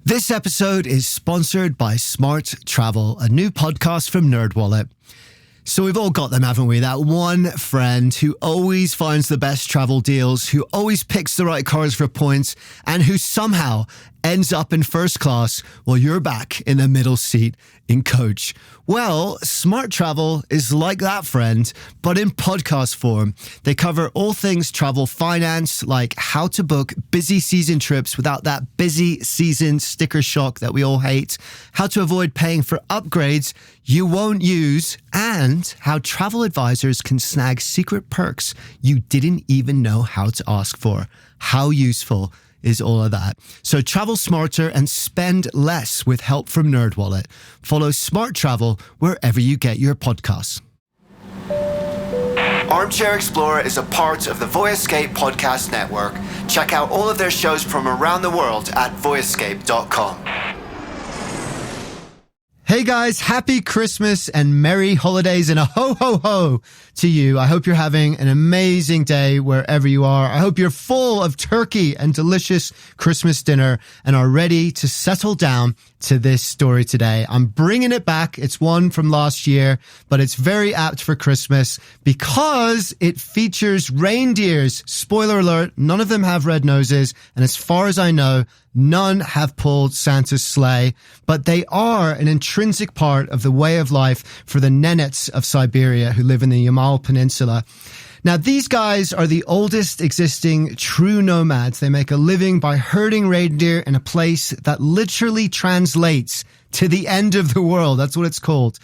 This episode is sponsored by Smart Travel, a new podcast from NerdWallet. So we've all got them, haven't we? That one friend who always finds the best travel deals, who always picks the right cars for points, and who somehow ends up in first class while you're back in the middle seat in coach. Well, Smart Travel is like that friend, but in podcast form. They cover all things travel finance, like how to book busy season trips without that busy season sticker shock that we all hate, how to avoid paying for upgrades you won't use, and how travel advisors can snag secret perks you didn't even know how to ask for. How useful is all of that. So travel smarter and spend less with help from NerdWallet. Follow Smart Travel wherever you get your podcasts. Armchair-Explorer is a part of the Voyescape podcast network. Check out all of their shows from around the world at voyescape.com. Hey guys, happy Christmas and merry holidays and a ho ho ho to you. I hope you're having an amazing day wherever you are. I hope you're full of turkey and delicious Christmas dinner and are ready to settle down to this story today. I'm bringing it back. It's one from last year, but it's very apt for Christmas because it features reindeers. Spoiler alert, none of them have red noses. And as far as I know, none have pulled Santa's sleigh, but they are an intrinsic part of the way of life for the Nenets of Siberia who live in the Yamal Peninsula. Now, these guys are the oldest existing true nomads. They make a living by herding reindeer in a place that literally translates to the end of the world. That's what it's called.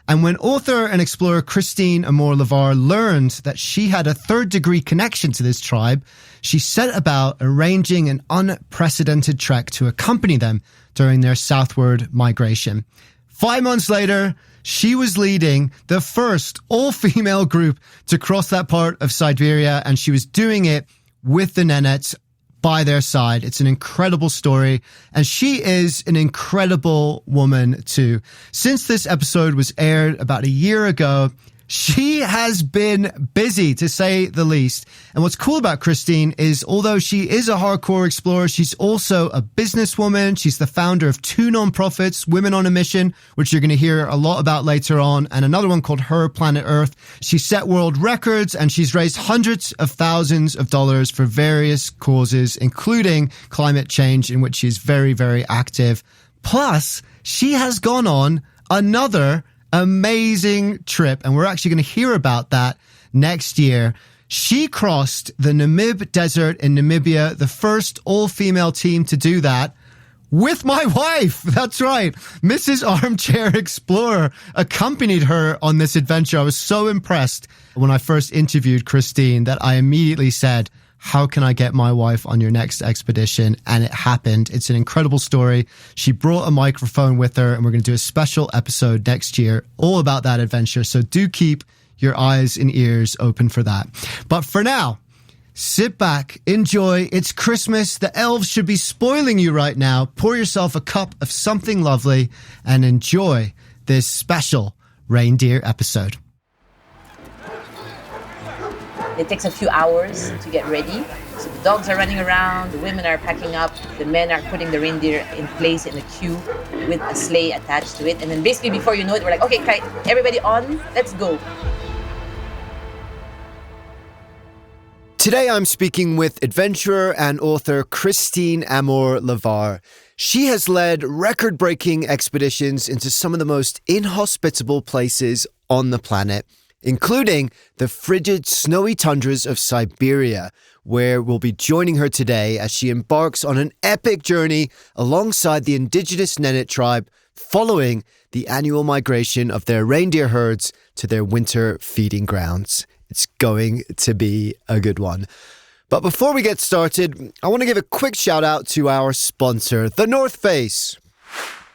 And when author and explorer Christine Amour-Levar learned that she had a third-degree connection to this tribe, she set about arranging an unprecedented trek to accompany them during their southward migration. 5 months later, she was leading the first all-female group to cross that part of Siberia, and she was doing it with the Nenets by their side. It's an incredible story, and she is an incredible woman too. Since this episode was aired about a year ago, she has been busy, to say the least. And what's cool about Christine is, although she is a hardcore explorer, she's also a businesswoman. She's the founder of 2 nonprofits, Women on a Mission, which you're going to hear a lot about later on, and another one called Her Planet Earth. She set world records, and she's raised hundreds of thousands of dollars for various causes, including climate change, in which she's very, very active. Plus, she has gone on another amazing trip, and we're actually going to hear about that next year. She crossed the Namib Desert in Namibia, the first all-female team to do that, with my wife. That's right. Mrs. Armchair Explorer accompanied her on this adventure. I was so impressed when I first interviewed Christine that I immediately said, how can I get my wife on your next expedition? And it happened. It's an incredible story. She brought a microphone with her, and we're going to do a special episode next year all about that adventure. So do keep your eyes and ears open for that. But for now, sit back, enjoy. It's Christmas. The elves should be spoiling you right now. Pour yourself a cup of something lovely and enjoy this special reindeer episode. It takes a few hours to get ready. So the dogs are running around, the women are packing up, the men are putting the reindeer in place in a queue with a sleigh attached to it. And then basically before you know it, we're like, okay, everybody on, let's go. Today I'm speaking with adventurer and author Christine Amour-Levar. She has led record-breaking expeditions into some of the most inhospitable places on the planet, including the frigid, snowy tundras of Siberia, where we'll be joining her today as she embarks on an epic journey alongside the indigenous Nenet tribe, following the annual migration of their reindeer herds to their winter feeding grounds. It's going to be a good one. But before we get started, I want to give a quick shout out to our sponsor, The North Face.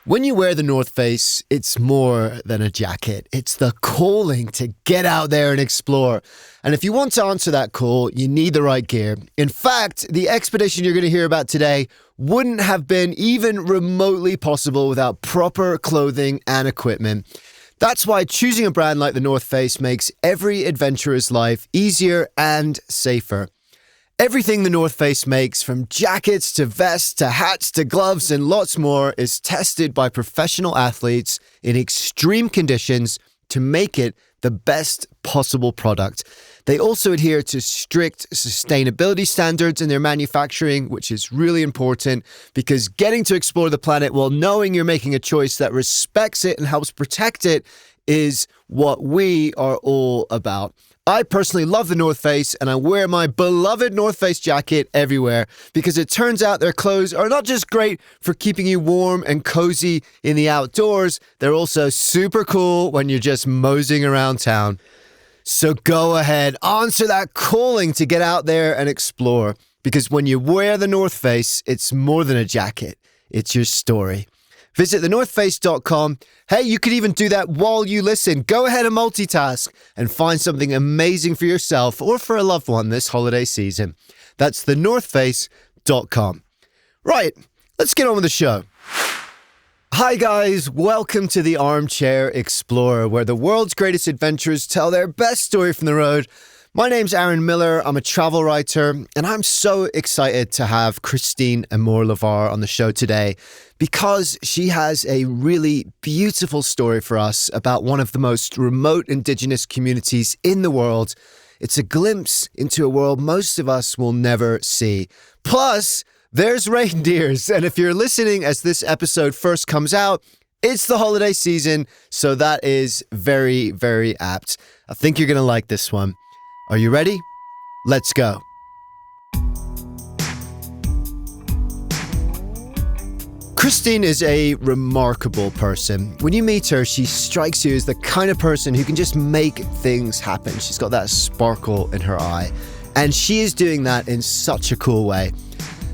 When you wear the North Face, it's more than a jacket. It's the calling to get out there and explore. And if you want to answer that call, you need the right gear. In fact, the expedition you're going to hear about today wouldn't have been even remotely possible without proper clothing and equipment. That's why choosing a brand like the North Face makes every adventurer's life easier and safer. Everything the North Face makes, from jackets to vests to hats to gloves and lots more, is tested by professional athletes in extreme conditions to make it the best possible product. They also adhere to strict sustainability standards in their manufacturing, which is really important because getting to explore the planet while knowing you're making a choice that respects it and helps protect it is what we are all about. I personally love the North Face, and I wear my beloved North Face jacket everywhere because it turns out their clothes are not just great for keeping you warm and cozy in the outdoors, they're also super cool when you're just moseying around town. So go ahead, answer that calling to get out there and explore, because when you wear the North Face, it's more than a jacket, it's your story. Visit thenorthface.com. Hey, you could even do that while you listen. Go ahead and multitask and find something amazing for yourself or for a loved one this holiday season. That's thenorthface.com. Right, let's get on with the show. Hi guys, welcome to the Armchair Explorer, where the world's greatest adventurers tell their best story from the road. My name's Aaron Miller, I'm a travel writer, and I'm so excited to have Christine Amour-Levar on the show today because she has a really beautiful story for us about one of the most remote indigenous communities in the world. It's a glimpse into a world most of us will never see. Plus, there's reindeers, and if you're listening as this episode first comes out, it's the holiday season, so that is very, very apt. I think you're going to like this one. Are you ready? Let's go. Christine is a remarkable person. When you meet her, she strikes you as the kind of person who can just make things happen. She's got that sparkle in her eye, and she is doing that in such a cool way.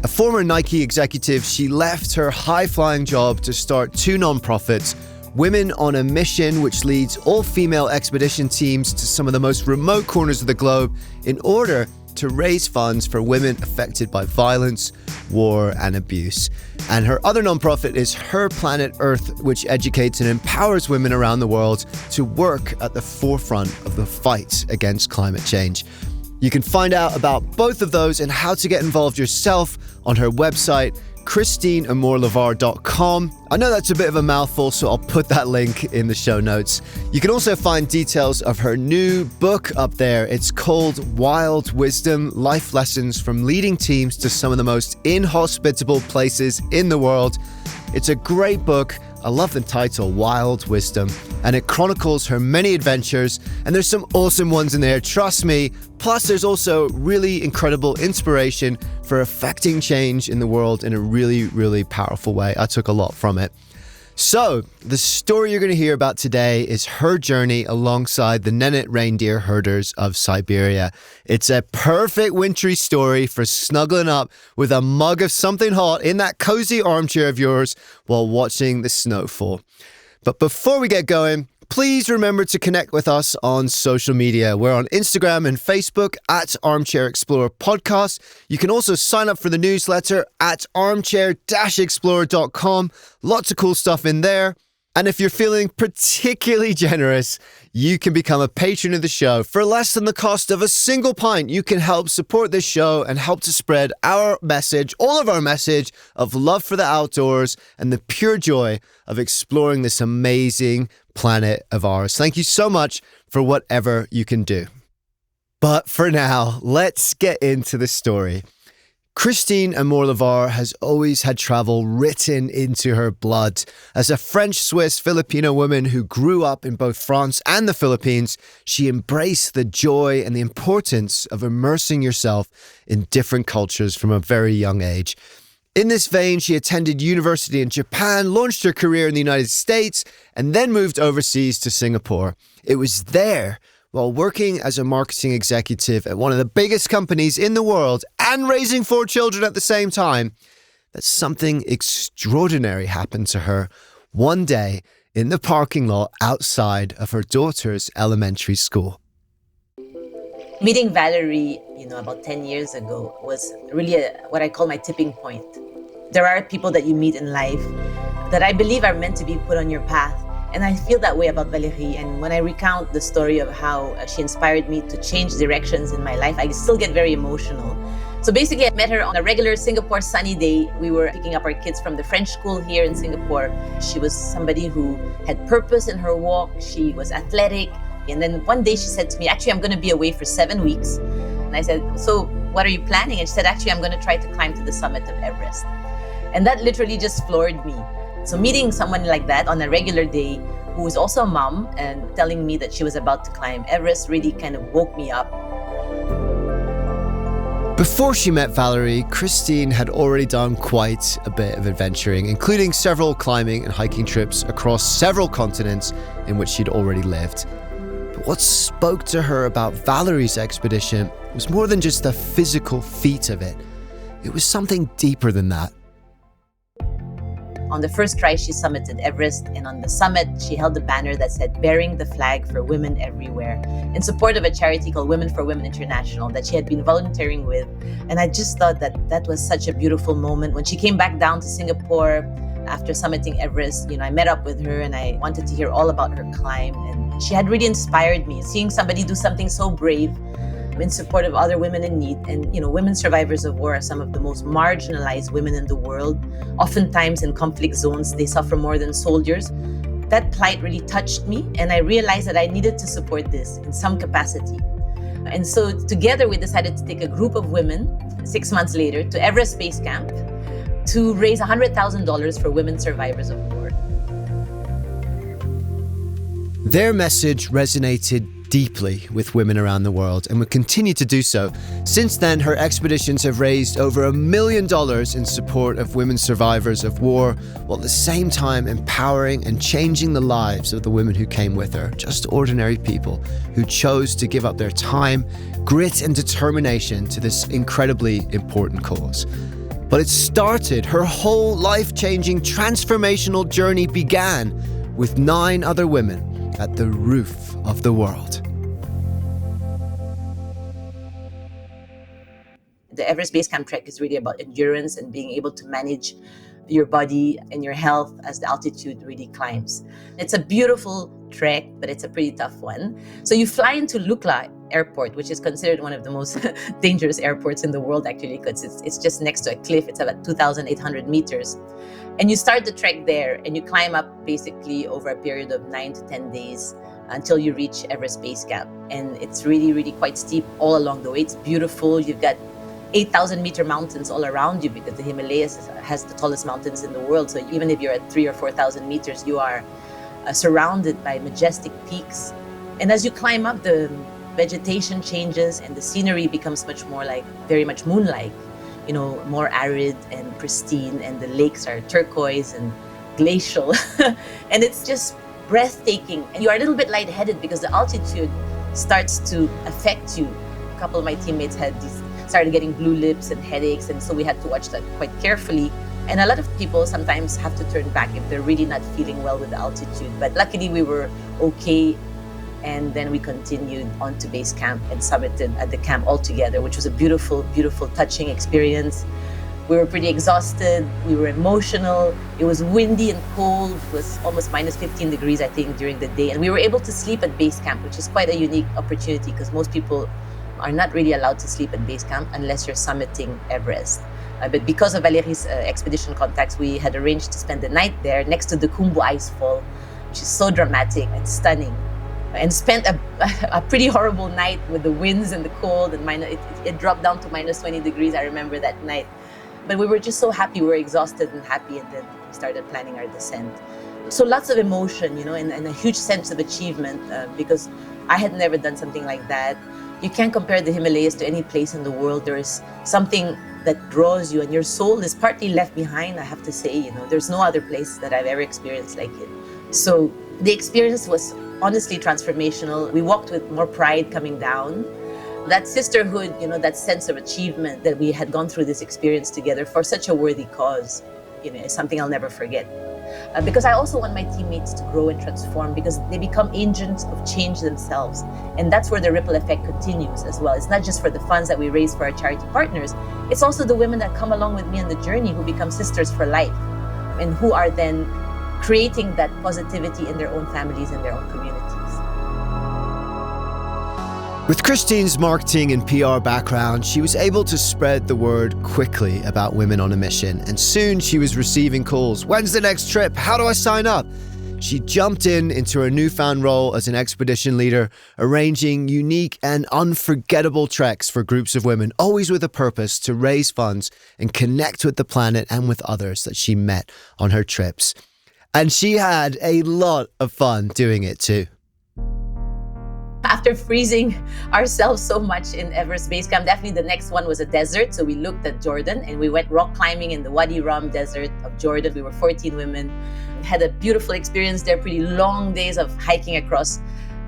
A former Nike executive, she left her high-flying job to start two nonprofits, Women on a Mission, which leads all-female expedition teams to some of the most remote corners of the globe in order to raise funds for women affected by violence, war, and abuse. And her other nonprofit is Her Planet Earth, which educates and empowers women around the world to work at the forefront of the fight against climate change. You can find out about both of those and how to get involved yourself on her website, ChristineAmour-Levar.com. I know that's a bit of a mouthful, so I'll put that link in the show notes. You can also find details of her new book up there. It's called Wild Wisdom: Life Lessons from Leading Teams to Some of the Most Inhospitable Places in the World. It's a great book. I love the title, Wild Wisdom, and it chronicles her many adventures, and there's some awesome ones in there, trust me. Plus, there's also really incredible inspiration for affecting change in the world in a really, really powerful way. I took a lot from it. So, the story you're going to hear about today is her journey alongside the Nenet reindeer herders of Siberia. It's a perfect wintry story for snuggling up with a mug of something hot in that cozy armchair of yours while watching the snow fall. But before we get going, please remember to connect with us on social media. We're on Instagram and Facebook at Armchair-Explorer Podcast. You can also sign up for the newsletter at armchair-explorer.com. Lots of cool stuff in there. And if you're feeling particularly generous, you can become a patron of the show. For less than the cost of a single pint, you can help support this show and help to spread our message, all of our message of love for the outdoors and the pure joy of exploring this amazing planet of ours. Thank you so much for whatever you can do. But for now, let's get into the story. Christine Amour-Levar has always had travel written into her blood. As a French-Swiss Filipino woman who grew up in both France and the Philippines, she embraced the joy and the importance of immersing yourself in different cultures from a very young age. In this vein, she attended university in Japan, launched her career in the United States, and then moved overseas to Singapore. It was there, while working as a marketing executive at one of the biggest companies in the world and raising 4 children at the same time, that something extraordinary happened to her one day in the parking lot outside of her daughter's elementary school. Meeting Valerie, about 10 years ago was really what I call my tipping point. There are people that you meet in life that I believe are meant to be put on your path. And I feel that way about Valerie. And when I recount the story of how she inspired me to change directions in my life, I still get very emotional So basically, I met her on a regular Singapore sunny day. We were picking up our kids from the French school here in Singapore. She was somebody who had purpose in her walk. She was athletic. And then one day she said to me, actually, I'm going to be away for 7 weeks. And I said, so what are you planning? And she said, actually, I'm going to try to climb to the summit of Everest. And that literally just floored me. So meeting someone like that on a regular day, who was also a mom, and telling me that she was about to climb Everest really kind of woke me up. Before she met Valerie, Christine had already done quite a bit of adventuring, including several climbing and hiking trips across several continents in which she'd already lived. But what spoke to her about Valerie's expedition was more than just the physical feat of it. It was something deeper than that. On the first try, she summited Everest, and on the summit, she held a banner that said, "Bearing the flag for women everywhere," in support of a charity called Women for Women International that she had been volunteering with. And I just thought that that was such a beautiful moment. When she came back down to Singapore after summiting Everest, I met up with her and I wanted to hear all about her climb. And she had really inspired me, seeing somebody do something so brave in support of other women in need. And, women survivors of war are some of the most marginalized women in the world. Oftentimes in conflict zones, they suffer more than soldiers. That plight really touched me, and I realized that I needed to support this in some capacity. And so together we decided to take a group of women 6 months later to Everest Base Camp to raise $100,000 for women survivors of war. Their message resonated deeply with women around the world and would continue to do so. Since then, her expeditions have raised over $1 million in support of women survivors of war, while at the same time empowering and changing the lives of the women who came with her, just ordinary people who chose to give up their time, grit and determination to this incredibly important cause. But it started, her whole life-changing, transformational journey began with 9 other women at the roof of the world. The Everest Base Camp trek is really about endurance and being able to manage your body and your health as the altitude really climbs. It's a beautiful trek, but it's a pretty tough one. So you fly into Lukla Airport, which is considered one of the most dangerous airports in the world, actually, because it's just next to a cliff. It's about 2,800 meters. And you start the trek there, and you climb up basically over a period of 9 to 10 days until you reach Everest Base Camp. And it's really, really quite steep all along the way. It's beautiful. You've got 8,000 meter mountains all around you, because the Himalayas has the tallest mountains in the world. So even if you're at 3,000 or 4,000 meters, you are surrounded by majestic peaks. And as you climb up, the vegetation changes and the scenery becomes much more very much moon-like, more arid and pristine, and the lakes are turquoise and glacial. And it's just breathtaking. And you are a little bit lightheaded because the altitude starts to affect you. A couple of my teammates started getting blue lips and headaches, and so we had to watch that quite carefully. And a lot of people sometimes have to turn back if they're really not feeling well with the altitude. But luckily we were okay, and then we continued on to base camp and summited at the camp all together, which was a beautiful, beautiful, touching experience. We were pretty exhausted, we were emotional, it was windy and cold, it was almost minus 15 degrees, I think, during the day. And we were able to sleep at base camp, which is quite a unique opportunity, because most people are not really allowed to sleep at base camp unless you're summiting Everest. But because of Valerie's expedition contacts, we had arranged to spend the night there next to the Khumbu Icefall, which is so dramatic and stunning. And spent a pretty horrible night with the winds and the cold, and it dropped down to minus 20 degrees. I remember that night. But we were just so happy. We were exhausted and happy, and then we started planning our descent. So lots of emotion, and a huge sense of achievement, because I had never done something like that. You can't compare the Himalayas to any place in the world. There is something that draws you, and your soul is partly left behind, I have to say. There's no other place that I've ever experienced like it. So the experience was honestly transformational. We walked with more pride coming down. That sisterhood, that sense of achievement that we had gone through this experience together for such a worthy cause, is something I'll never forget. Because I also want my teammates to grow and transform, because they become agents of change themselves. And that's where the ripple effect continues as well. It's not just for the funds that we raise for our charity partners, it's also the women that come along with me on the journey who become sisters for life, and who are then creating that positivity in their own families and their own communities. With Christine's marketing and PR background, she was able to spread the word quickly about women on a mission, and soon she was receiving calls. When's the next trip? How do I sign up? She jumped into her newfound role as an expedition leader, arranging unique and unforgettable treks for groups of women, always with a purpose to raise funds and connect with the planet and with others that she met on her trips. And she had a lot of fun doing it too. After freezing ourselves so much in Everest Base Camp, definitely the next one was a desert. So we looked at Jordan and we went rock climbing in the Wadi Rum desert of Jordan. We were 14 women. We had a beautiful experience there, pretty long days of hiking across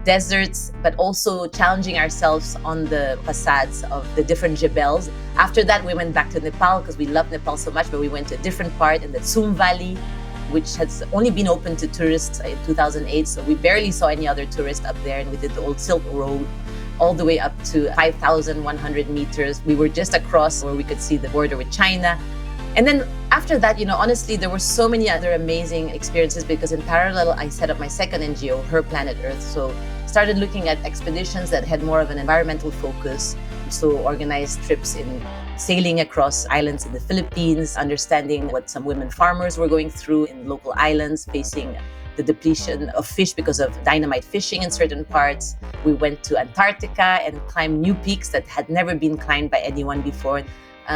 deserts, but also challenging ourselves on the facades of the different jebels. After that, we went back to Nepal because we loved Nepal so much, but we went to a different part in the Tsum Valley, which has only been open to tourists in 2008. So we barely saw any other tourists up there. And we did the old Silk Road all the way up to 5,100 meters. We were just across where we could see the border with China. And then after that, honestly, there were so many other amazing experiences because in parallel, I set up my second NGO, Her Planet Earth. So started looking at expeditions that had more of an environmental focus. So organized trips in sailing across islands in the Philippines, understanding what some women farmers were going through in local islands, facing the depletion of fish because of dynamite fishing in certain parts. We went to Antarctica and climbed new peaks that had never been climbed by anyone before.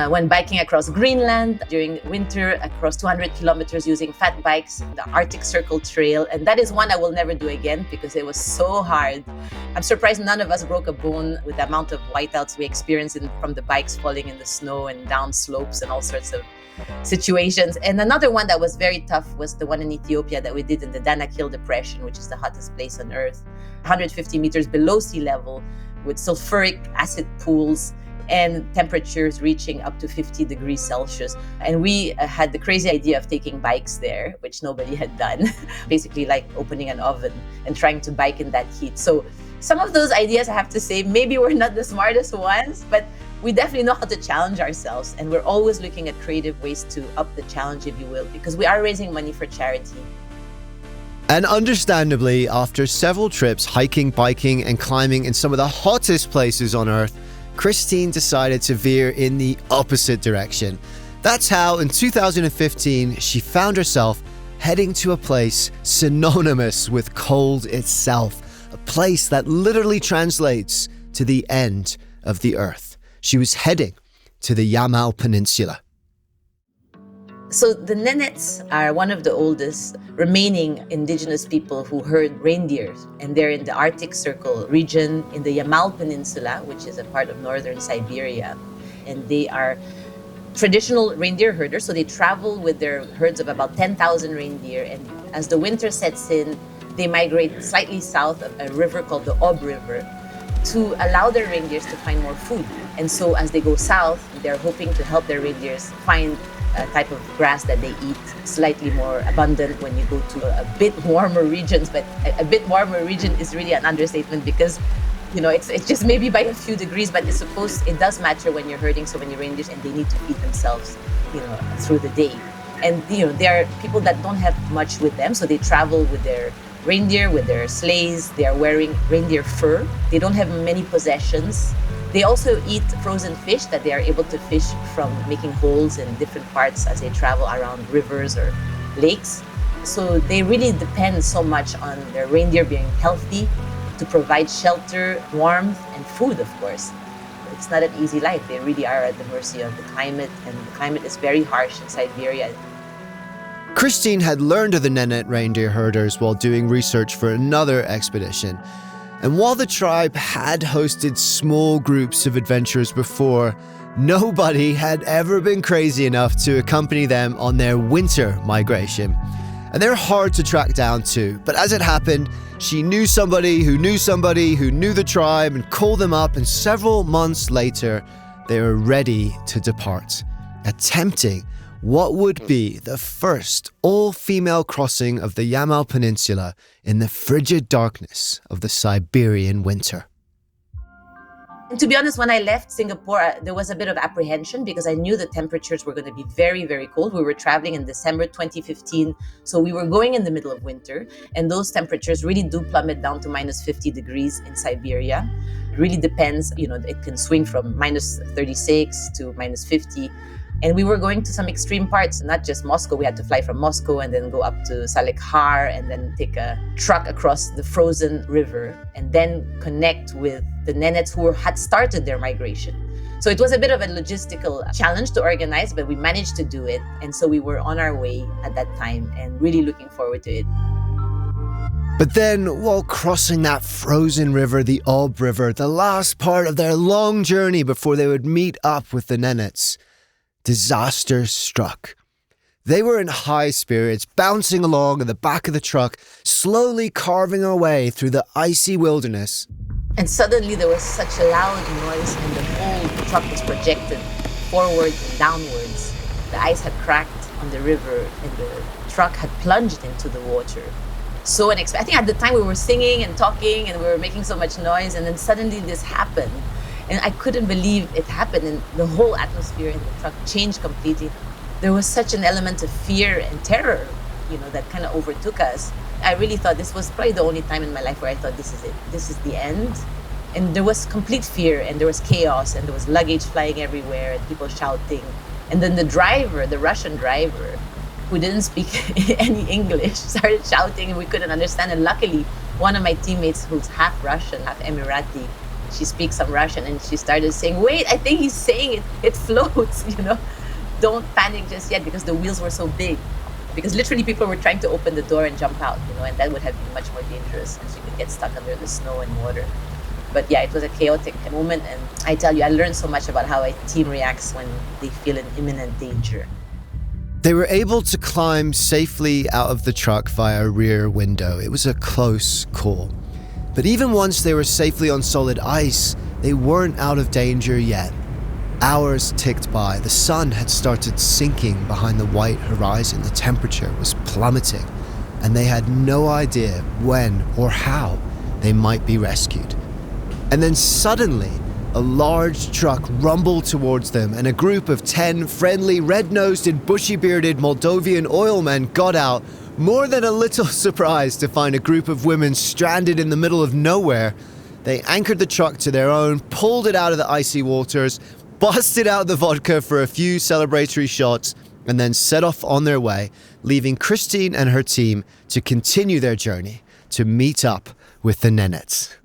Went biking across Greenland during winter, across 200 kilometers using fat bikes, the Arctic Circle Trail. And that is one I will never do again because it was so hard. I'm surprised none of us broke a bone with the amount of whiteouts we experienced from the bikes falling in the snow and down slopes and all sorts of situations. And another one that was very tough was the one in Ethiopia that we did in the Danakil Depression, which is the hottest place on Earth, 150 meters below sea level with sulfuric acid pools and temperatures reaching up to 50 degrees Celsius. And we had the crazy idea of taking bikes there, which nobody had done. Basically like opening an oven and trying to bike in that heat. So some of those ideas, I have to say, maybe we're not the smartest ones, but we definitely know how to challenge ourselves. And we're always looking at creative ways to up the challenge, if you will, because we are raising money for charity. And understandably, after several trips hiking, biking, and climbing in some of the hottest places on Earth, Christine decided to veer in the opposite direction. That's how, in 2015, she found herself heading to a place synonymous with cold itself, a place that literally translates to the end of the Earth. She was heading to the Yamal Peninsula. So the Nenets are one of the oldest remaining indigenous people who herd reindeers, and they're in the Arctic Circle region in the Yamal Peninsula, which is a part of northern Siberia. And they are traditional reindeer herders, so they travel with their herds of about 10,000 reindeer. And as the winter sets in, they migrate slightly south of a river called the Ob River to allow their reindeers to find more food. And so as they go south, they're hoping to help their reindeers find a type of grass that they eat, slightly more abundant when you go to a bit warmer regions. But a bit warmer region is really an understatement because, it's just maybe by a few degrees, but it does matter when you're herding so many reindeers and they need to feed themselves, through the day. And, there are people that don't have much with them, so they travel with their reindeer, with their sleighs. They are wearing reindeer fur. They don't have many possessions. They also eat frozen fish that they are able to fish from making holes in different parts as they travel around rivers or lakes. So they really depend so much on their reindeer being healthy to provide shelter, warmth, and food, of course. It's not an easy life. They really are at the mercy of the climate, and the climate is very harsh in Siberia. Christine had learned of the Nenet reindeer herders while doing research for another expedition. And while the tribe had hosted small groups of adventurers before, nobody had ever been crazy enough to accompany them on their winter migration. And they're hard to track down too, but as it happened, she knew somebody who knew somebody who knew the tribe and called them up, and several months later, they were ready to depart, attempting what would be the first all-female crossing of the Yamal Peninsula in the frigid darkness of the Siberian winter. And to be honest, when I left Singapore, there was a bit of apprehension because I knew the temperatures were going to be very, very cold. We were traveling in December 2015, so we were going in the middle of winter, and those temperatures really do plummet down to minus 50 degrees in Siberia. really depends. It can swing from minus 36 to minus 50. And we were going to some extreme parts, not just Moscow. We had to fly from Moscow and then go up to Salekhar and then take a truck across the frozen river and then connect with the Nenets who had started their migration. So it was a bit of a logistical challenge to organize, but we managed to do it. And so we were on our way at that time and really looking forward to it. But then, while crossing that frozen river, the Ob River, the last part of their long journey before they would meet up with the Nenets, disaster struck. They were in high spirits, bouncing along in the back of the truck, slowly carving our way through the icy wilderness. And suddenly there was such a loud noise and the whole truck was projected forwards and downwards. The ice had cracked on the river and the truck had plunged into the water. So unexpected. I think at the time we were singing and talking and we were making so much noise, and then suddenly this happened. And I couldn't believe it happened, and the whole atmosphere in the truck changed completely. There was such an element of fear and terror, that kind of overtook us. I really thought this was probably the only time in my life where I thought this is it. This is the end. And there was complete fear and there was chaos and there was luggage flying everywhere and people shouting. And then the Russian driver, who didn't speak any English, started shouting and we couldn't understand. And luckily, one of my teammates who's half Russian, half Emirati, she speaks some Russian and she started saying, wait, I think he's saying it floats, Don't panic just yet, because the wheels were so big. Because literally people were trying to open the door and jump out, and that would have been much more dangerous and she could get stuck under the snow and water. But yeah, it was a chaotic moment, and I tell you, I learned so much about how a team reacts when they feel an imminent danger. They were able to climb safely out of the truck via a rear window. It was a close call. But even once they were safely on solid ice, they weren't out of danger yet. Hours ticked by. The sun had started sinking behind the white horizon. The temperature was plummeting, and they had no idea when or how they might be rescued. And then suddenly, a large truck rumbled towards them, and a group of 10 friendly, red-nosed and bushy-bearded Moldovan oilmen got out, more than a little surprised to find a group of women stranded in the middle of nowhere. They anchored the truck to their own, pulled it out of the icy waters, busted out the vodka for a few celebratory shots, and then set off on their way, leaving Christine and her team to continue their journey to meet up with the Nenets.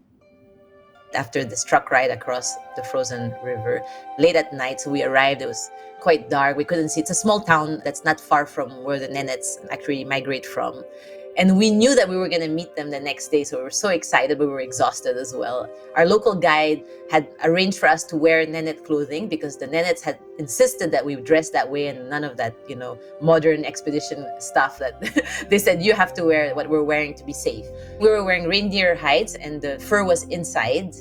After this truck ride across the frozen river, late at night, so we arrived, it was quite dark, we couldn't see. It's a small town that's not far from where the Nenets actually migrate from. And we knew that we were going to meet them the next day, so we were so excited, but we were exhausted as well. Our local guide had arranged for us to wear Nenet clothing because the Nenets had insisted that we dress that way and none of that, modern expedition stuff that they said you have to wear what we're wearing to be safe. We were wearing reindeer hides and the fur was inside.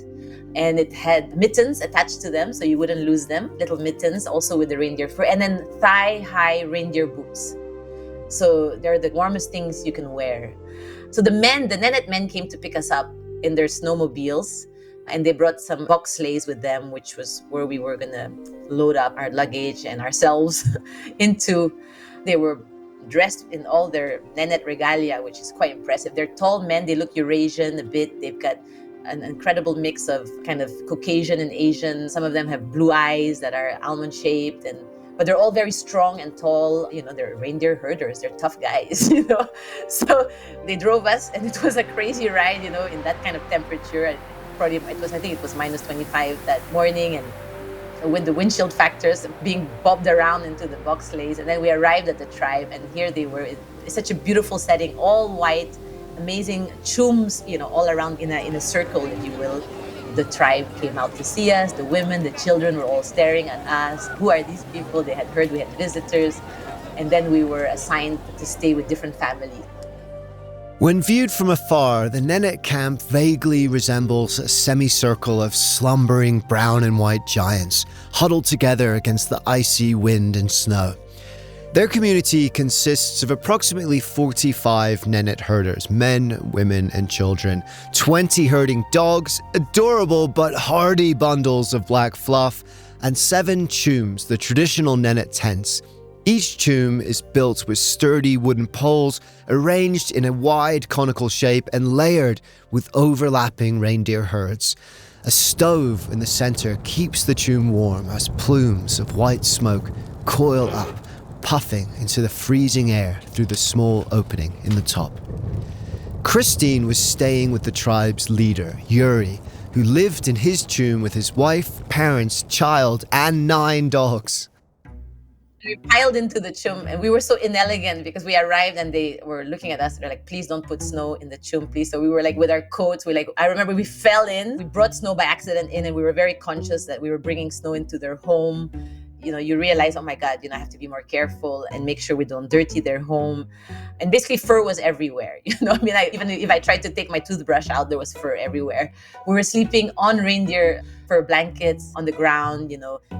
And it had mittens attached to them so you wouldn't lose them, little mittens also with the reindeer fur, and then thigh-high reindeer boots. So they're the warmest things you can wear. So the Nenet men came to pick us up in their snowmobiles, and they brought some box sleighs with them, which was where we were going to load up our luggage and ourselves into. They were dressed in all their Nenet regalia, which is quite impressive. They're tall men, they look Eurasian a bit, they've got an incredible mix of kind of Caucasian and Asian. Some of them have blue eyes that are almond-shaped, but they're all very strong and tall. They're reindeer herders. They're tough guys, So they drove us, and it was a crazy ride, in that kind of temperature. I think it was minus 25 that morning, and with the windshield factors being bobbed around into the box sleighs. And then we arrived at the tribe, and here they were. It's such a beautiful setting, all white, amazing chums, all around in a circle, if you will. The tribe came out to see us. The women, the children were all staring at us. Who are these people? They had heard we had visitors. And then we were assigned to stay with different families. When viewed from afar, the Nenet camp vaguely resembles a semicircle of slumbering brown and white giants huddled together against the icy wind and snow. Their community consists of approximately 45 Nenet herders, men, women, and children, 20 herding dogs, adorable but hardy bundles of black fluff, and 7 chums, the traditional Nenet tents. Each chum is built with sturdy wooden poles, arranged in a wide conical shape and layered with overlapping reindeer herds. A stove in the center keeps the tomb warm as plumes of white smoke coil up, puffing into the freezing air through the small opening in the top. Christine was staying with the tribe's leader, Yuri, who lived in his tomb with his wife, parents, child, and 9 dogs. We piled into the chum and we were so inelegant because we arrived and they were looking at us. They're like, please don't put snow in the chum, please. So we were like with our coats. I remember we fell in. We brought snow by accident in and we were very conscious that we were bringing snow into their home. You realize, oh my God, I have to be more careful and make sure we don't dirty their home. And basically fur was everywhere. Even if I tried to take my toothbrush out, there was fur everywhere. We were sleeping on reindeer fur blankets on the ground.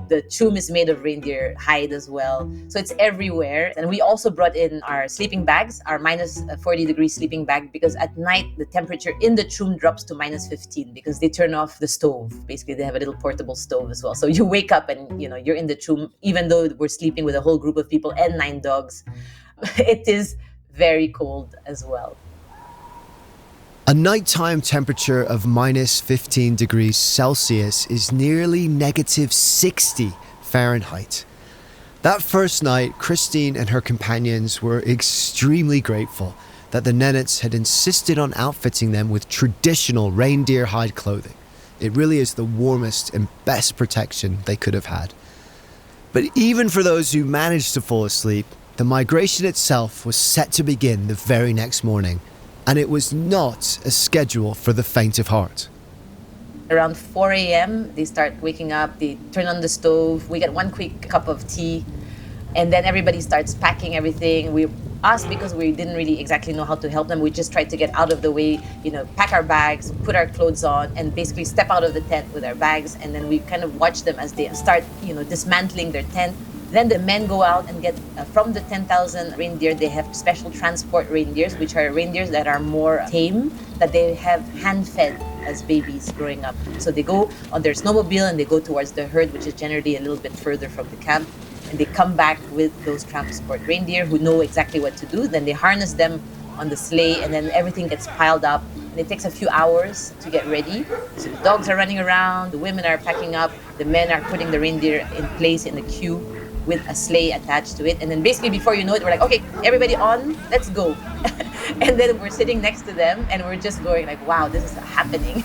The tomb is made of reindeer hide as well. So it's everywhere. And we also brought in our sleeping bags, our minus 40 degrees sleeping bag, because at night, the temperature in the tomb drops to minus 15 because they turn off the stove. Basically, they have a little portable stove as well. So you wake up and, you're in the tomb, even though we're sleeping with a whole group of people and 9 dogs. It is very cold as well. A nighttime temperature of minus 15 degrees Celsius is nearly negative 60 Fahrenheit. That first night, Christine and her companions were extremely grateful that the Nenets had insisted on outfitting them with traditional reindeer hide clothing. It really is the warmest and best protection they could have had. But even for those who managed to fall asleep, the migration itself was set to begin the very next morning, and it was not a schedule for the faint of heart. Around 4 a.m., they start waking up, they turn on the stove, we get one quick cup of tea, and then everybody starts packing everything. Us, because we didn't really exactly know how to help them, we just tried to get out of the way, pack our bags, put our clothes on, and basically step out of the tent with our bags, and then we kind of watch them as they start, dismantling their tent. Then the men go out and get, from the 10,000 reindeer, they have special transport reindeers, which are reindeers that are more tame, that they have hand-fed as babies growing up. So they go on their snowmobile and they go towards the herd, which is generally a little bit further from the camp. And they come back with those transport reindeer who know exactly what to do. Then they harness them on the sleigh and then everything gets piled up. And it takes a few hours to get ready. So the dogs are running around, the women are packing up, the men are putting the reindeer in place in a queue with a sleigh attached to it. And then basically before you know it, we're like, okay, everybody on, let's go. And then we're sitting next to them and we're just going like, wow, this is happening.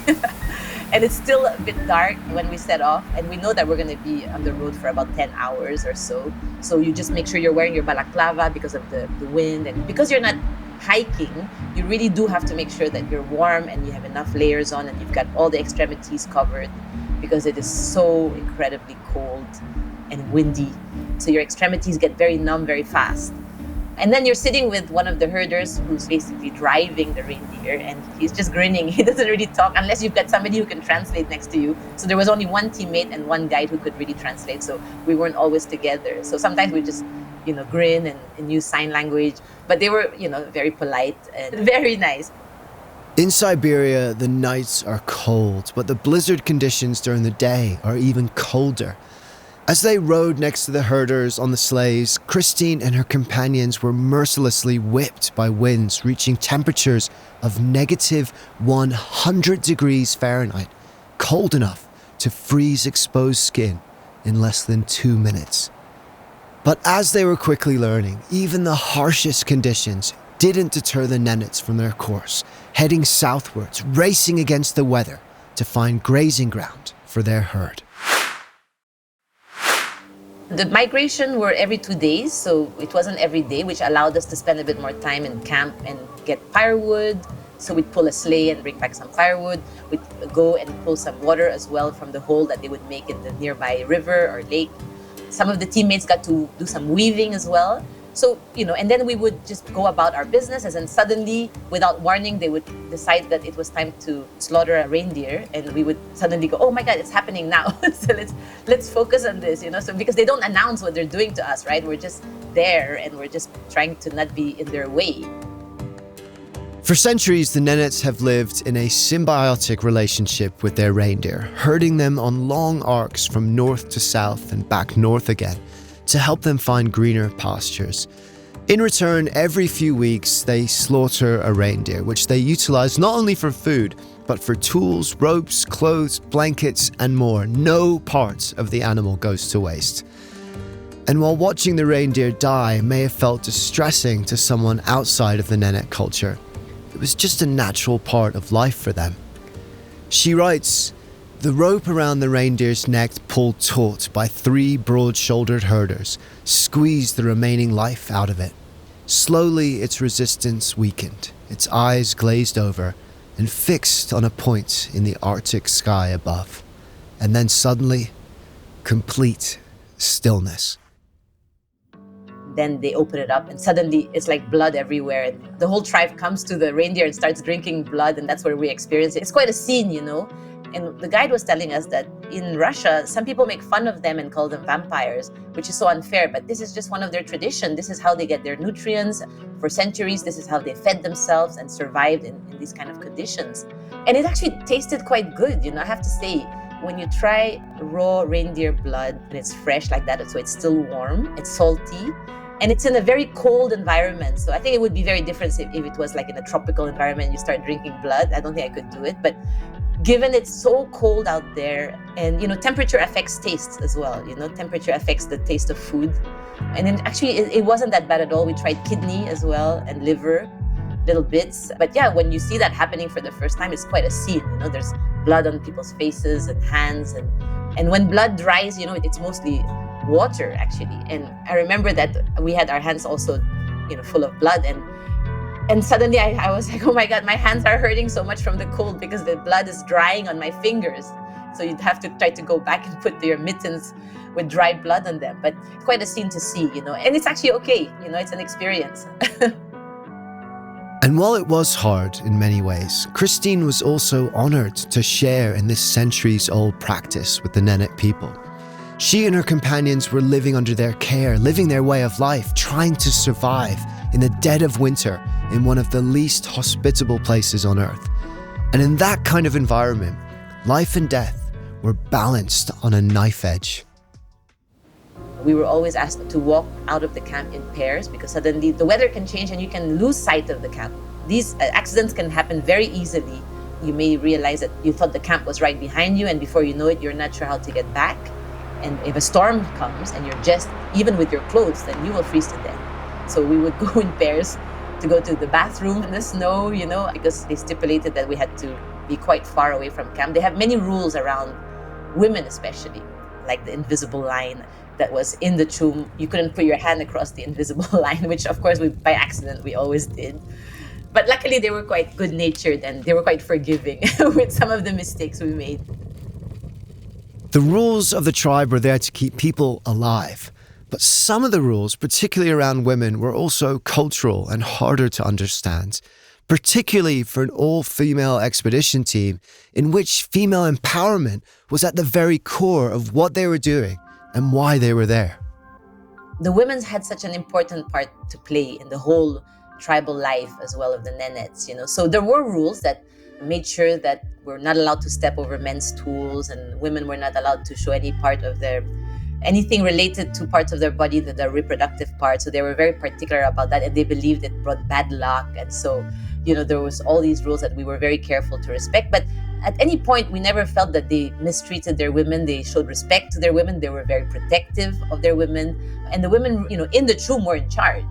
And it's still a bit dark when we set off. And we know that we're going to be on the road for about 10 hours or so. So you just make sure you're wearing your balaclava because of the wind. And because you're not hiking, you really do have to make sure that you're warm and you have enough layers on and you've got all the extremities covered because it is so incredibly cold and windy. So your extremities get very numb very fast. And then you're sitting with one of the herders who's basically driving the reindeer and he's just grinning. He doesn't really talk unless you've got somebody who can translate next to you. So there was only one teammate and one guide who could really translate. So we weren't always together. So sometimes we just, grin and use sign language. But they were, very polite and very nice. In Siberia, the nights are cold, but the blizzard conditions during the day are even colder. As they rode next to the herders on the sleighs, Christine and her companions were mercilessly whipped by winds reaching temperatures of negative 100 degrees Fahrenheit, cold enough to freeze exposed skin in less than 2 minutes. But as they were quickly learning, even the harshest conditions didn't deter the Nenets from their course, heading southwards, racing against the weather to find grazing ground for their herd. The migration were every 2 days, so it wasn't every day, which allowed us to spend a bit more time in camp and get firewood. So we'd pull a sleigh and bring back some firewood. We'd go and pull some water as well from the hole that they would make in the nearby river or lake. Some of the teammates got to do some weaving as well. So, and then we would just go about our business, and then suddenly, without warning, they would decide that it was time to slaughter a reindeer, and we would suddenly go, oh my God, it's happening now. So let's focus on this, So because they don't announce what they're doing to us, right? We're just there, and we're just trying to not be in their way. For centuries, the Nenets have lived in a symbiotic relationship with their reindeer, herding them on long arcs from north to south and back north again, to help them find greener pastures. In return, every few weeks, they slaughter a reindeer, which they utilize not only for food, but for tools, ropes, clothes, blankets, and more. No part of the animal goes to waste. And while watching the reindeer die may have felt distressing to someone outside of the Nenet culture, it was just a natural part of life for them. She writes, "The rope around the reindeer's neck pulled taut by 3 broad-shouldered herders squeezed the remaining life out of it. Slowly its resistance weakened, its eyes glazed over and fixed on a point in the Arctic sky above. And then suddenly, complete stillness." Then they open it up and suddenly it's like blood everywhere. And the whole tribe comes to the reindeer and starts drinking blood, and that's where we experience it. It's quite a scene, you know. And the guide was telling us that in Russia, some people make fun of them and call them vampires, which is so unfair. But this is just one of their tradition. This is how they get their nutrients. For centuries, this is how they fed themselves and survived in these kind of conditions. And it actually tasted quite good, you know, I have to say. When you try raw reindeer blood and it's fresh like that, so it's still warm, it's salty, and it's in a very cold environment. So I think it would be very different if it was like in a tropical environment, you start drinking blood. I don't think I could do it. But given it's so cold out there, and, you know, temperature affects tastes as well. You know, temperature affects the taste of food. And then actually, it wasn't that bad at all. We tried kidney as well and liver, little bits. But yeah, when you see that happening for the first time, it's quite a scene. You know, there's blood on people's faces and hands. And when blood dries, you know, it's mostly water, actually. And I remember that we had our hands also, you know, full of blood. And suddenly I was like, oh my God, my hands are hurting so much from the cold because the blood is drying on my fingers. So you'd have to try to go back and put your mittens with dried blood on them. But quite a scene to see, you know, and it's actually okay. You know, it's an experience. And while it was hard in many ways, Christine was also honored to share in this centuries-old practice with the Nenet people. She and her companions were living under their care, living their way of life, trying to survive in the dead of winter in one of the least hospitable places on Earth. And in that kind of environment, life and death were balanced on a knife edge. We were always asked to walk out of the camp in pairs because suddenly the weather can change and you can lose sight of the camp. These accidents can happen very easily. You may realize that you thought the camp was right behind you, and before you know it, you're not sure how to get back. And if a storm comes and you're just, even with your clothes, then you will freeze to death. So we would go in pairs to go to the bathroom in the snow, you know, because they stipulated that we had to be quite far away from camp. They have many rules around women especially, like the invisible line that was in the tomb. You couldn't put your hand across the invisible line, which of course by accident we always did. But luckily they were quite good-natured and they were quite forgiving with some of the mistakes we made. The rules of the tribe were there to keep people alive. But some of the rules, particularly around women, were also cultural and harder to understand, particularly for an all-female expedition team in which female empowerment was at the very core of what they were doing and why they were there. The women had such an important part to play in the whole tribal life as well of the Nenets, you know. So there were rules that made sure that we're not allowed to step over men's tools, and women were not allowed to show anything related to parts of their body, the reproductive part. So they were very particular about that, and they believed it brought bad luck. And so, you know, there was all these rules that we were very careful to respect. But at any point, we never felt that they mistreated their women. They showed respect to their women. They were very protective of their women. And the women, you know, in the tomb were in charge,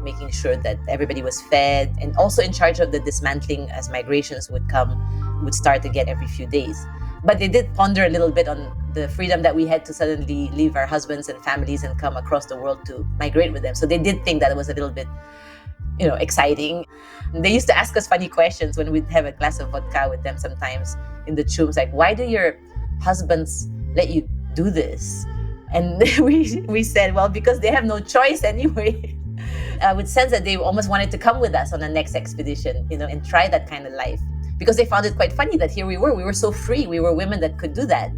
making sure that everybody was fed, and also in charge of the dismantling as migrations would start again every few days. But they did ponder a little bit on the freedom that we had to suddenly leave our husbands and families and come across the world to migrate with them. So they did think that it was a little bit, you know, exciting. They used to ask us funny questions when we'd have a glass of vodka with them sometimes in the tombs, like, why do your husbands let you do this? And we said, well, because they have no choice anyway. I would sense that they almost wanted to come with us on the next expedition, you know, and try that kind of life. Because they found it quite funny that here we were so free. We were women that could do that.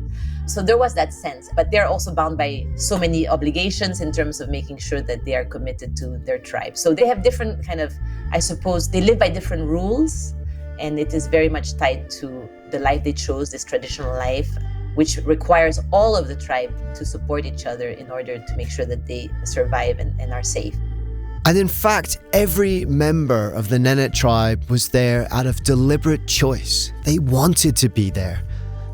So there was that sense. But they're also bound by so many obligations in terms of making sure that they are committed to their tribe. So they have different kind of, I suppose, they live by different rules. And it is very much tied to the life they chose, this traditional life, which requires all of the tribe to support each other in order to make sure that they survive and are safe. And in fact, every member of the Nenet tribe was there out of deliberate choice. They wanted to be there.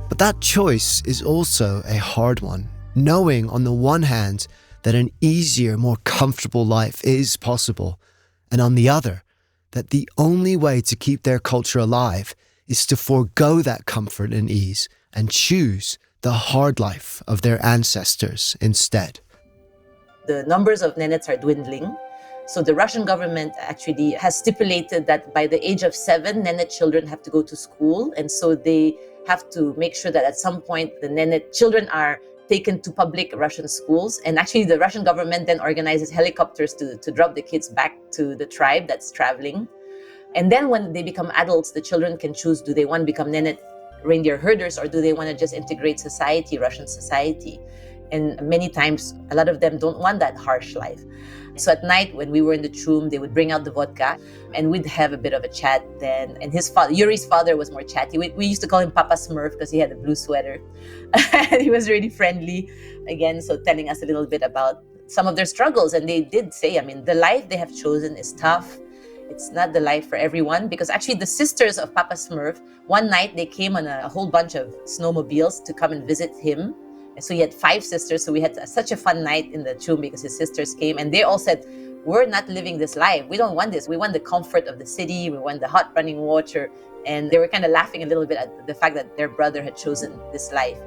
But that choice is also a hard one, knowing on the one hand that an easier, more comfortable life is possible, and on the other, that the only way to keep their culture alive is to forego that comfort and ease and choose the hard life of their ancestors instead. The numbers of Nenets are dwindling. So the Russian government actually has stipulated that by the age of 7, Nenet children have to go to school. And so they have to make sure that at some point the Nenet children are taken to public Russian schools. And actually the Russian government then organizes helicopters to drop the kids back to the tribe that's traveling. And then when they become adults, the children can choose, do they want to become Nenet reindeer herders or do they want to just integrate society, Russian society? And many times, a lot of them don't want that harsh life. So at night, when we were in the room, they would bring out the vodka and we'd have a bit of a chat then. And his father, Yuri's father, was more chatty. We used to call him Papa Smurf because he had a blue sweater. And he was really friendly. Again, so telling us a little bit about some of their struggles. And they did say, I mean, the life they have chosen is tough. It's not the life for everyone because actually the sisters of Papa Smurf, one night they came on a whole bunch of snowmobiles to come and visit him. And so he had 5 sisters. So we had such a fun night in the tomb because his sisters came and they all said, we're not living this life. We don't want this. We want the comfort of the city. We want the hot running water. And they were kind of laughing a little bit at the fact that their brother had chosen this life.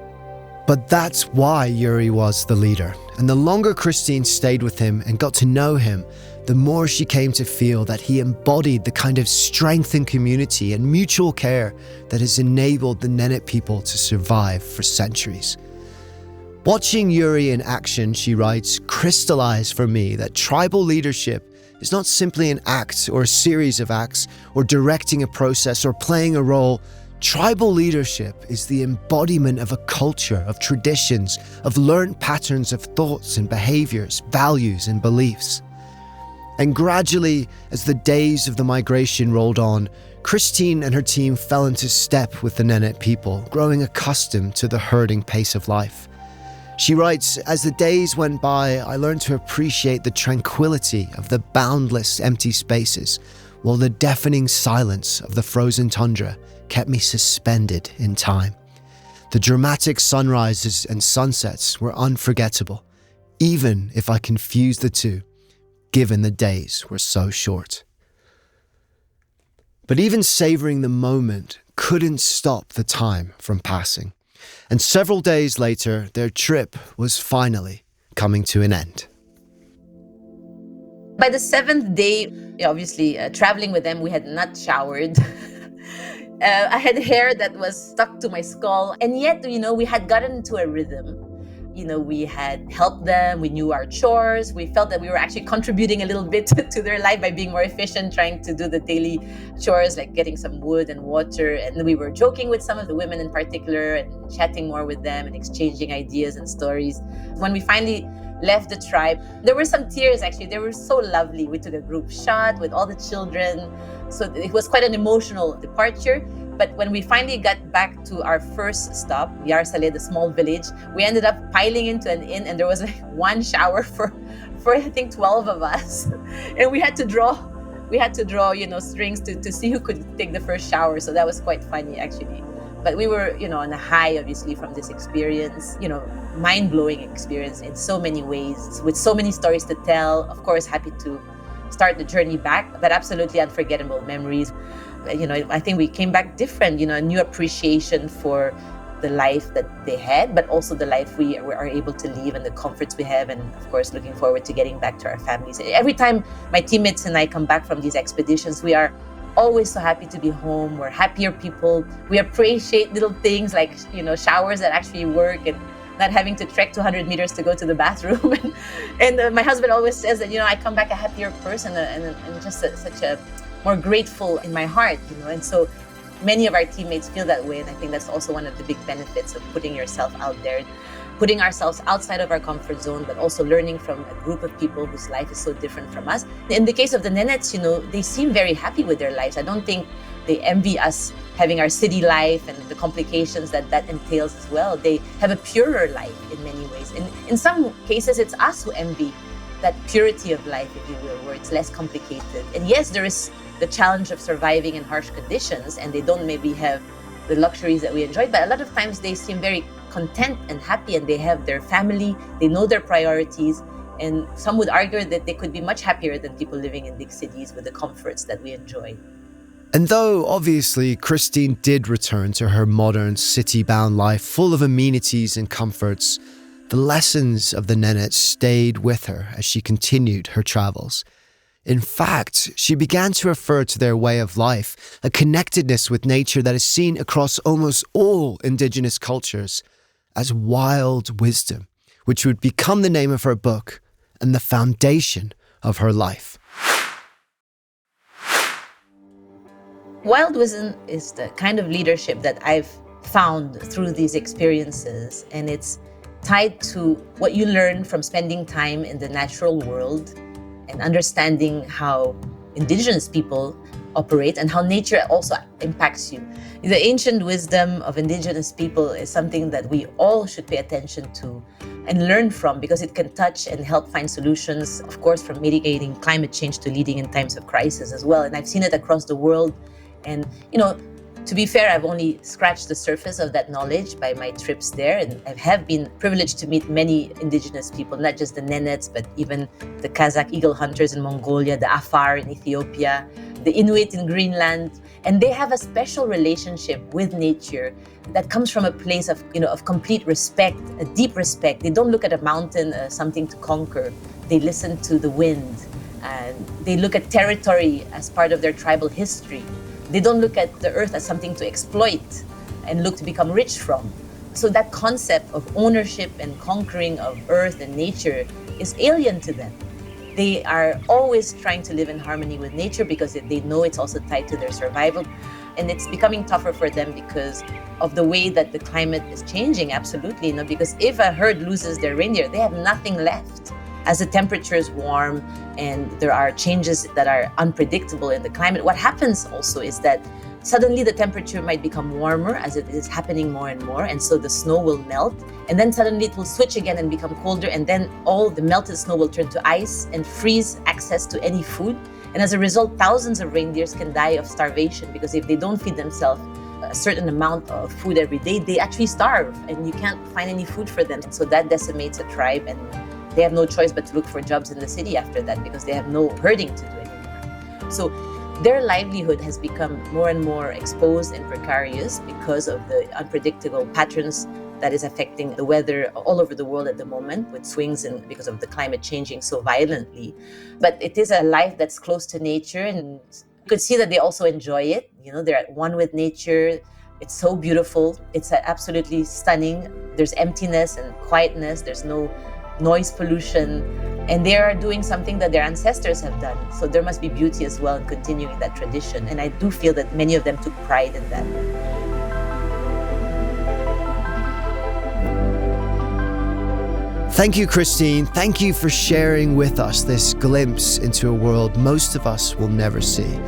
But that's why Yuri was the leader. And the longer Christine stayed with him and got to know him, the more she came to feel that he embodied the kind of strength and community and mutual care that has enabled the Nenet people to survive for centuries. Watching Yuri in action, she writes, crystallized for me that tribal leadership is not simply an act or a series of acts or directing a process or playing a role. Tribal leadership is the embodiment of a culture, of traditions, of learned patterns of thoughts and behaviors, values and beliefs. And gradually, as the days of the migration rolled on, Christine and her team fell into step with the Nenet people, growing accustomed to the herding pace of life. She writes, as the days went by, I learned to appreciate the tranquility of the boundless empty spaces, while the deafening silence of the frozen tundra kept me suspended in time. The dramatic sunrises and sunsets were unforgettable, even if I confused the two, given the days were so short. But even savoring the moment couldn't stop the time from passing. And several days later, their trip was finally coming to an end. By the 7th day, obviously traveling with them, we had not showered. I had hair that was stuck to my skull. And yet, we had gotten into a rhythm. We had helped them. We knew our chores. We felt that we were actually contributing a little bit to their life by being more efficient, trying to do the daily chores, like getting some wood and water. And we were joking with some of the women in particular and chatting more with them and exchanging ideas and stories. When we finally left the tribe, there were some tears, actually. They were so lovely. We took a group shot with all the children. So it was quite an emotional departure. But when we finally got back to our first stop, Yarsale, the small village, we ended up piling into an inn and there was like one shower for I think 12 of us. And we had to draw, strings to see who could take the first shower. So that was quite funny, actually. But we were, on a high, obviously, from this experience, mind-blowing experience in so many ways, with so many stories to tell. Of course, happy to start the journey back, but absolutely unforgettable memories. I think we came back different, a new appreciation for the life that they had, but also the life we are able to live and the comforts we have. And of course, looking forward to getting back to our families. Every time my teammates and I come back from these expeditions, we are always so happy to be home. We're happier people. We appreciate little things like, showers that actually work and not having to trek 200 meters to go to the bathroom. and my husband always says that, I come back a happier person and just such a more grateful in my heart, and so many of our teammates feel that way. And I think that's also one of the big benefits of putting yourself out there, putting ourselves outside of our comfort zone, but also learning from a group of people whose life is so different from us. In the case of the Nenets, they seem very happy with their lives. I don't think they envy us having our city life and the complications that entails as well. They have a purer life in many ways. And in some cases, it's us who envy that purity of life, if you will, where it's less complicated. And yes, there is the challenge of surviving in harsh conditions, and they don't maybe have the luxuries that we enjoy, but a lot of times they seem very content and happy, and they have their family, they know their priorities, and some would argue that they could be much happier than people living in big cities with the comforts that we enjoy. And though obviously Christine did return to her modern city-bound life full of amenities and comforts, the lessons of the Nenets stayed with her as she continued her travels. In fact, she began to refer to their way of life, a connectedness with nature that is seen across almost all indigenous cultures, as wild wisdom, which would become the name of her book and the foundation of her life. Wild wisdom is the kind of leadership that I've found through these experiences, and it's tied to what you learn from spending time in the natural world and understanding how indigenous people operate and how nature also impacts you. The ancient wisdom of indigenous people is something that we all should pay attention to and learn from, because it can touch and help find solutions, of course, from mitigating climate change to leading in times of crisis as well. And I've seen it across the world. And, to be fair, I've only scratched the surface of that knowledge by my trips there. And I have been privileged to meet many indigenous people, not just the Nenets, but even the Kazakh eagle hunters in Mongolia, the Afar in Ethiopia, the Inuit in Greenland. And they have a special relationship with nature that comes from a place of complete respect, a deep respect. They don't look at a mountain as something to conquer. They listen to the wind, and they look at territory as part of their tribal history. They don't look at the earth as something to exploit and look to become rich from. So that concept of ownership and conquering of earth and nature is alien to them. They are always trying to live in harmony with nature because they know it's also tied to their survival. And it's becoming tougher for them because of the way that the climate is changing, absolutely. Because if a herd loses their reindeer, they have nothing left. As the temperatures warm and there are changes that are unpredictable in the climate, what happens also is that suddenly the temperature might become warmer, as it is happening more and more, and so the snow will melt, and then suddenly it will switch again and become colder, and then all the melted snow will turn to ice and freeze access to any food. And as a result, thousands of reindeers can die of starvation, because if they don't feed themselves a certain amount of food every day, they actually starve, and you can't find any food for them. So that decimates a tribe, and they have no choice but to look for jobs in the city after that, because they have no herding to do anymore. So their livelihood has become more and more exposed and precarious because of the unpredictable patterns that is affecting the weather all over the world at the moment, with swings and because of the climate changing so violently. But it is a life that's close to nature, and you could see that they also enjoy it. They're at one with nature. It's so beautiful. It's absolutely stunning. There's emptiness and quietness. There's no noise pollution, and they are doing something that their ancestors have done. So there must be beauty as well in continuing that tradition. And I do feel that many of them took pride in that. Thank you, Christine. Thank you for sharing with us this glimpse into a world most of us will never see.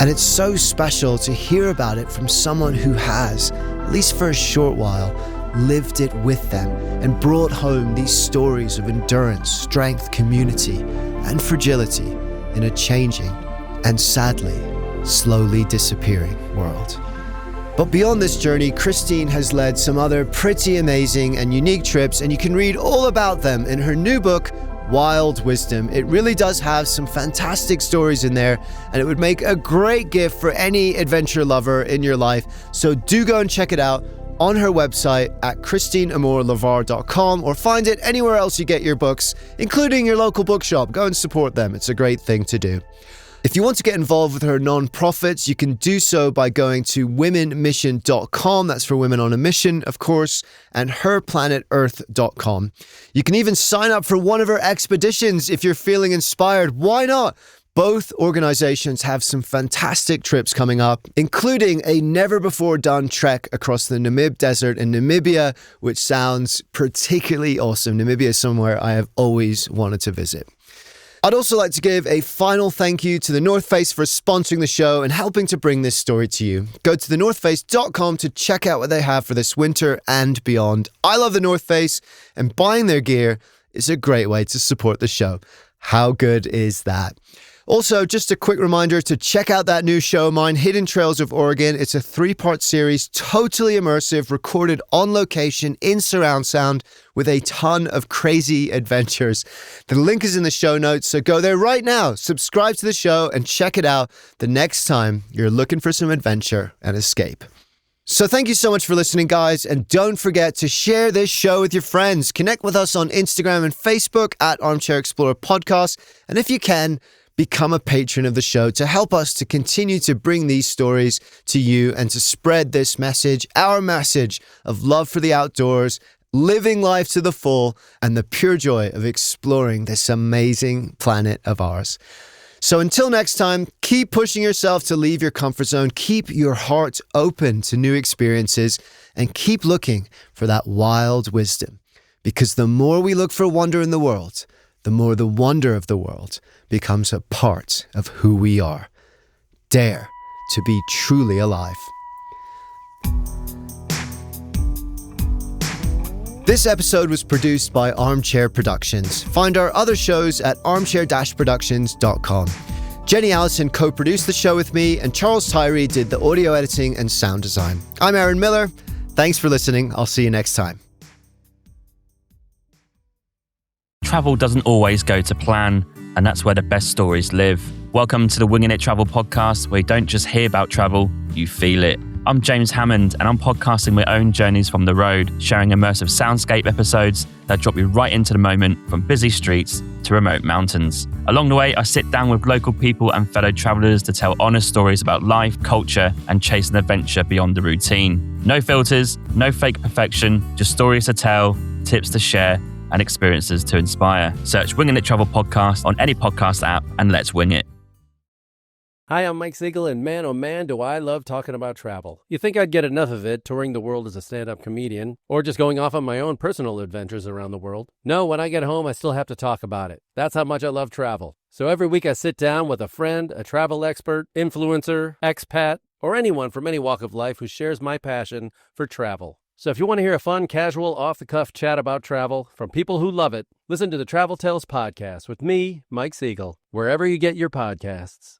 And it's so special to hear about it from someone who has, at least for a short while, lived it with them and brought home these stories of endurance, strength, community, and fragility in a changing and sadly, slowly disappearing world. But beyond this journey, Christine has led some other pretty amazing and unique trips, and you can read all about them in her new book, Wild Wisdom. It really does have some fantastic stories in there, and it would make a great gift for any adventure lover in your life. So do go and check it out on her website at ChristineAmour-Levar.com, or find it anywhere else you get your books, including your local bookshop. Go and support them. It's a great thing to do. If you want to get involved with her non-profits, you can do so by going to womenmission.com. That's for Women on a Mission, of course, and herplanetearth.com. You can even sign up for one of her expeditions if you're feeling inspired. Why not? Both organizations have some fantastic trips coming up, including a never-before-done trek across the Namib Desert in Namibia, which sounds particularly awesome. Namibia is somewhere I have always wanted to visit. I'd also like to give a final thank you to The North Face for sponsoring the show and helping to bring this story to you. Go to thenorthface.com to check out what they have for this winter and beyond. I love The North Face, and buying their gear is a great way to support the show. How good is that? Also, just a quick reminder to check out that new show of mine, Hidden Trails of Oregon. It's a 3-part series, totally immersive, recorded on location in surround sound with a ton of crazy adventures. The link is in the show notes, so go there right now, subscribe to the show, and check it out the next time you're looking for some adventure and escape. So thank you so much for listening, guys, and don't forget to share this show with your friends. Connect with us on Instagram and Facebook at Armchair Explorer Podcast, and if you can, become a patron of the show to help us to continue to bring these stories to you and to spread this message, our message of love for the outdoors, living life to the full, and the pure joy of exploring this amazing planet of ours. So until next time, keep pushing yourself to leave your comfort zone, keep your heart open to new experiences, and keep looking for that wild wisdom. Because the more we look for wonder in the world, the more the wonder of the world becomes a part of who we are. Dare to be truly alive. This episode was produced by Armchair Productions. Find our other shows at armchair-productions.com. Jenny Allison co-produced the show with me, and Charles Tyree did the audio editing and sound design. I'm Aaron Miller. Thanks for listening. I'll see you next time. Travel doesn't always go to plan, and that's where the best stories live. Welcome to the Winging It Travel podcast, where you don't just hear about travel, you feel it. I'm James Hammond, and I'm podcasting my own journeys from the road, sharing immersive soundscape episodes that drop you right into the moment, from busy streets to remote mountains. Along the way, I sit down with local people and fellow travelers to tell honest stories about life, culture, and chase an adventure beyond the routine. No filters, no fake perfection, just stories to tell, tips to share, and experiences to inspire. Search Winging It Travel Podcast on any podcast app, and let's wing it. Hi, I'm Mike Siegel, and man, oh man, do I love talking about travel. You think I'd get enough of it touring the world as a stand-up comedian, or just going off on my own personal adventures around the world? No, when I get home, I still have to talk about it. That's how much I love travel. So every week I sit down with a friend, a travel expert, influencer, expat, or anyone from any walk of life who shares my passion for travel. So if you want to hear a fun, casual, off-the-cuff chat about travel from people who love it, listen to the Travel Tales podcast with me, Mike Siegel, wherever you get your podcasts.